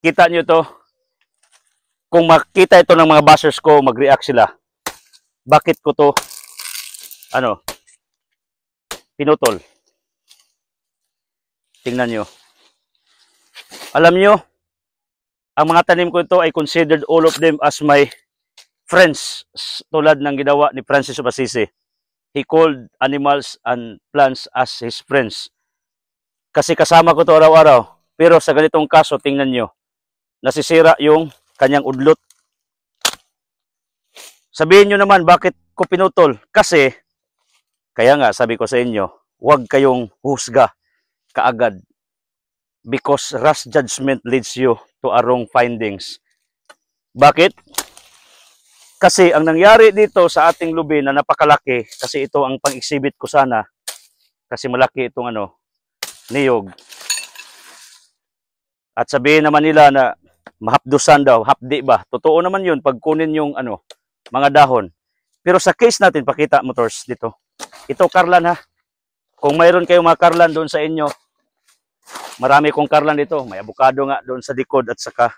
Kita nyo to. Kung makita ito ng mga bashers ko, mag-react sila. Bakit ko to, pinutol? Tingnan nyo. Alam nyo, ang mga tanim ko ito ay considered all of them as my friends. Tulad ng ginawa ni Francis of Assisi. He called animals and plants as his friends. Kasi kasama ko to araw-araw. Pero sa ganitong kaso, tingnan nyo, nasisira yung kanyang udlot. Sabihin nyo naman, bakit ko pinutol? Kasi, kaya nga, sabi ko sa inyo, huwag kayong husga kaagad. Because rash judgment leads you to a wrong findings. Bakit? Kasi ang nangyari dito sa ating lubi na napakalaki, kasi ito ang pang-exhibit ko sana, kasi malaki itong niyog. At sabihin naman nila na mahapdusan daw, hapdi ba? Totoo naman yun pag kunin yung mga dahon. Pero sa case natin, pakita motors dito. Ito karlan ha. Kung mayroon kayong mga karlan doon sa inyo, marami kong karlan dito. May avocado nga doon sa likod at saka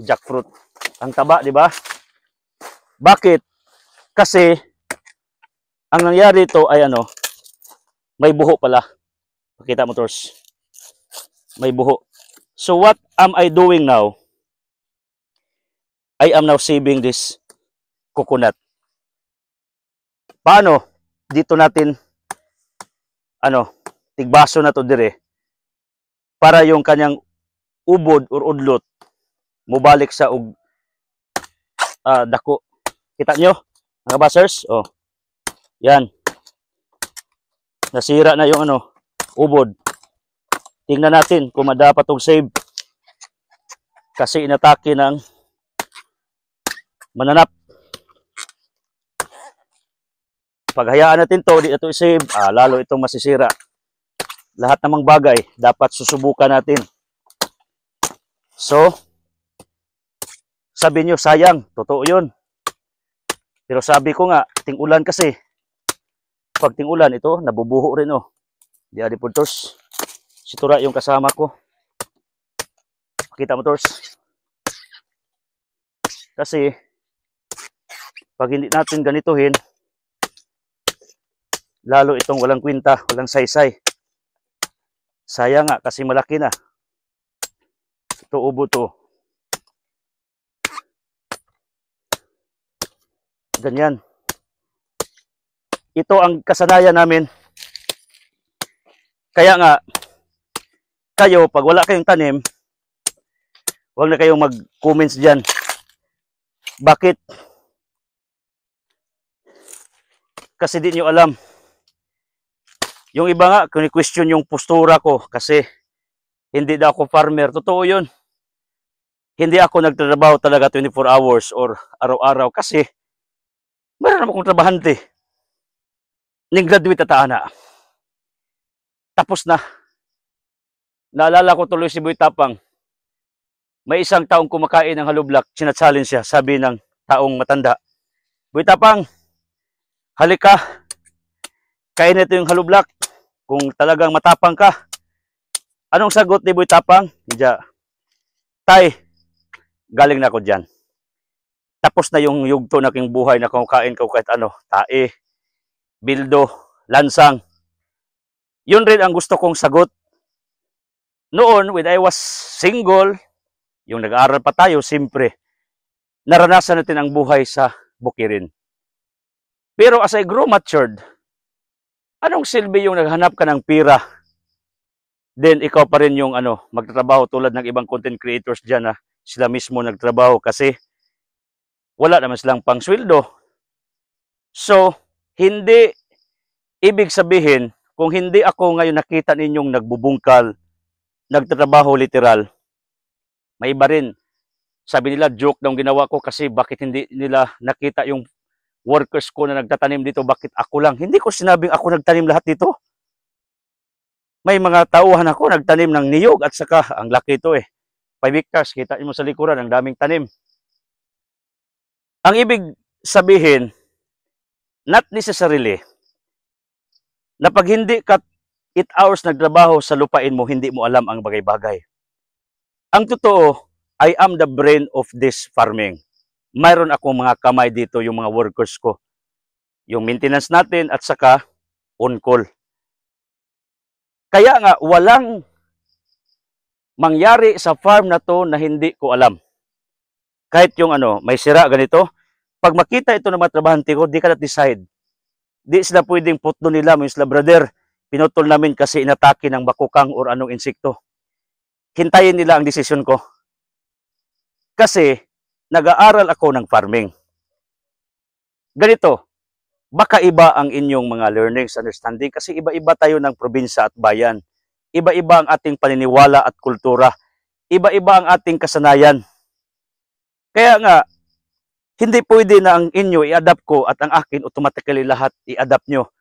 jackfruit. Ang taba, di ba? Bakit? Kasi ang nangyari ito ay may buho pala. Pakita motors. May buho. So what am I doing now? I am now saving this coconut. Paano? Dito natin tigbaso na to dire para yung kanyang ubod or udlot mubalik sa dako. Kita nyo mga basers? Oh. Yan. Nasira na yung ubod. Tingnan natin kung madapat og save. Kasi inatake ng mananap. Paghayaan natin to, di ito i-save, lalo itong masisira. Lahat namang bagay, dapat susubukan natin. So, sabi nyo, sayang, totoo yun. Pero sabi ko nga, ting-ulan kasi. Pag ting-ulan, ito, nabubuho rin Di adipuntos. Situra yung kasama ko. Kita mo, tors. Kasi, pag hindi natin ganituhin, lalo itong walang kwinta, walang saysay. Sayang nga kasi malaki na. Ito ubo to. Ganyan. Ito ang kasanayan namin. Kaya nga, kayo, pag wala kayong tanim, huwag na kayong mag-comments dyan. Bakit? Kasi di nyo alam. Yung iba nga, kuni-question yung postura ko kasi hindi daw ako farmer. Totoo yun. Hindi ako nagtatrabaho talaga 24 hours or araw-araw kasi meron naman akong trabahante. Ning-graduate at ana. Tapos na. Naalala ko tuloy si Boy Tapang. May isang taong kumakain ng halublak, sinachallenge siya, sabi ng taong matanda, Boy Tapang, halika, kain ito yung halublak. Kung talagang matapang ka. Anong sagot ni Boy Tapang? Diya, tay, galing na ako dyan. Tapos na yung yugto na king buhay na kumakain ko kahit tae, bildo, lansang. Yun rin ang gusto kong sagot. Noon, when I was single, yung nag-aaral pa tayo, simpre, naranasan natin ang buhay sa bukirin. Pero as I grow matured, anong silbi yung naghanap ka ng pira? Then ikaw pa rin yung magtatrabaho tulad ng ibang content creators dyan na sila mismo nagtrabaho kasi wala naman silang pangsweldo. So, hindi ibig sabihin, kung hindi ako ngayon nakita ninyong nagbubungkal, nagtatrabaho literal, may iba rin. Sabi nila, joke daw ginawa ko kasi bakit hindi nila nakita yung workers ko na nagtatanim dito, bakit ako lang? Hindi ko sinabing ako nagtanim lahat dito. May mga tauhan ako nagtanim ng niyog at saka, ang laki ito 5 hectares, kita mo sa likuran, ang daming tanim. Ang ibig sabihin, not necessarily, na pag hindi ka 8 hours nagtrabaho sa lupain mo, hindi mo alam ang bagay-bagay. Ang totoo, I am the brain of this farming. Mayroon akong mga kamay dito, yung mga workers ko. Yung maintenance natin at saka on-call. Kaya nga, walang mangyari sa farm na to na hindi ko alam. Kahit yung may sira ganito, pag makita ito ng mga trabahante ko, di ka na-decide. Di sila pwedeng putlo nila, mga sila, brother, pinutol namin kasi inatake ng bakukang or anong insekto. Hintayin nila ang desisyon ko. Kasi, nag-aaral ako ng farming. Ganito, baka iba ang inyong mga learnings, understanding, kasi iba-iba tayo ng probinsya at bayan. Iba-iba ang ating paniniwala at kultura. Iba-iba ang ating kasanayan. Kaya nga, hindi pwede na ang inyo i-adapt ko at ang akin automatically lahat i-adapt nyo.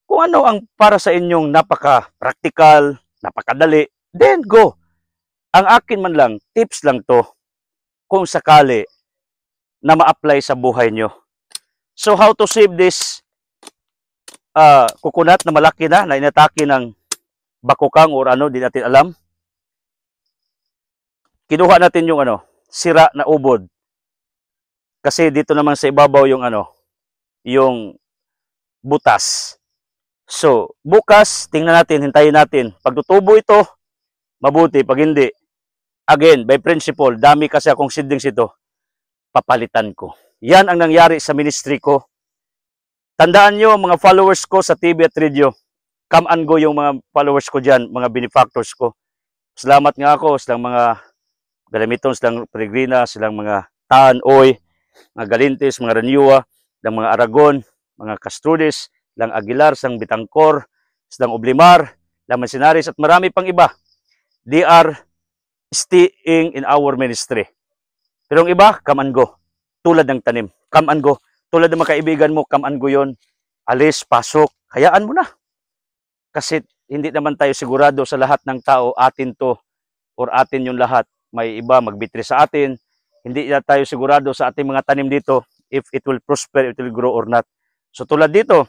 Kung ano ang para sa inyong napaka-practical, napakadali, then go. Ang akin man lang, tips lang to, kung sakali na ma-apply sa buhay nyo. So how to save this coconut na malaki na inatake ng bakukang or di natin alam. Kinuha natin yung sira na ubod. Kasi dito naman sa ibabaw yung yung butas. So, bukas, tingnan natin, hintayin natin. Pag tutubo ito, mabuti. Pag hindi, again, by principle, dami kasi akong seedlings ito, papalitan ko. Yan ang nangyari sa ministry ko. Tandaan nyo, mga followers ko sa TV at radio, come and go yung mga followers ko dyan, mga benefactors ko. Salamat nga ako, silang mga Galamiton, silang Peregrina, silang mga Taan, Oy, mga Galintes, mga Raniua, silang mga Aragon, mga Castrudes, silang Aguilar, silang Bitangkor, silang Oblimar, silang Manzanares, at marami pang iba. They are staying in our ministry. Pero ang iba, come and go. Tulad ng tanim, come and go. Tulad ng mga kaibigan mo, come and go yun. Alis, pasok, hayaan mo na. Kasi hindi naman tayo sigurado sa lahat ng tao, atin to, or atin yung lahat. May iba magbitri sa atin. Hindi na tayo sigurado sa ating mga tanim dito if it will prosper, it will grow or not. So tulad dito,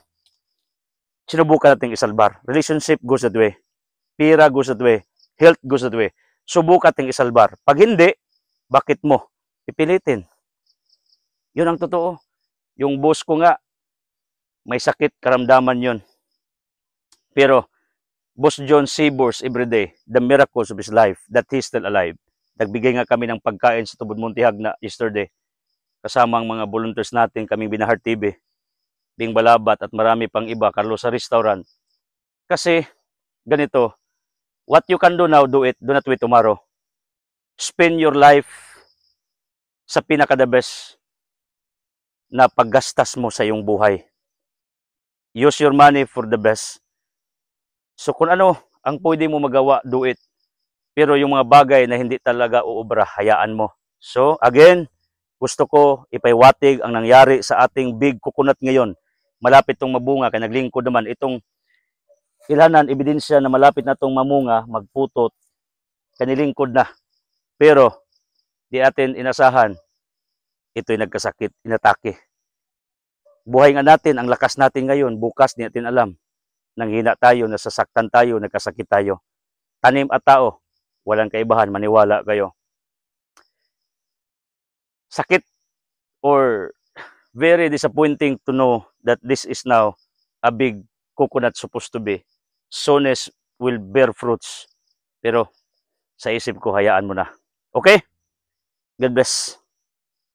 sinubukan natin isalbar. Relationship goes that way. Pira goes that way. Health goes that way. Subukan natin isalbar. Pag hindi, bakit mo? Ipilitin. Yun ang totoo. Yung boss ko nga, may sakit, karamdaman yun. Pero, Boss John Seabor's everyday, the miracles of his life, that he's still alive. Nagbigay nga kami ng pagkain sa Tubod Montihag na yesterday. Kasama ang mga volunteers natin, kaming Binahar TV, Bing Balabat at marami pang iba, Carlos sa restaurant. Kasi, ganito, what you can do now, do it, do not wait tomorrow. Spend your life sa pinaka-the best na paggastas mo sa iyong buhay. Use your money for the best. So kung ano ang pwede mo magawa, do it. Pero yung mga bagay na hindi talaga uubra, hayaan mo. So again, gusto ko ipaiwatig ang nangyari sa ating big coconut ngayon. Malapit itong mabunga, kaya naglingkod naman itong ilanan, ebidensya na malapit na itong mamunga, magputot, kanilingkod na. Pero di atin inasahan, ito'y nagkasakit, inatake. Buhay nga natin, ang lakas natin ngayon, bukas di natin alam. Nanghina tayo, nasasaktan tayo, nagkasakit tayo. Tanim at tao, walang kaibahan, maniwala kayo. Sakit or very disappointing to know that this is now a big coconut supposed to be. Soonest will bear fruits. Pero sa isip ko, hayaan mo na. Okay? God bless.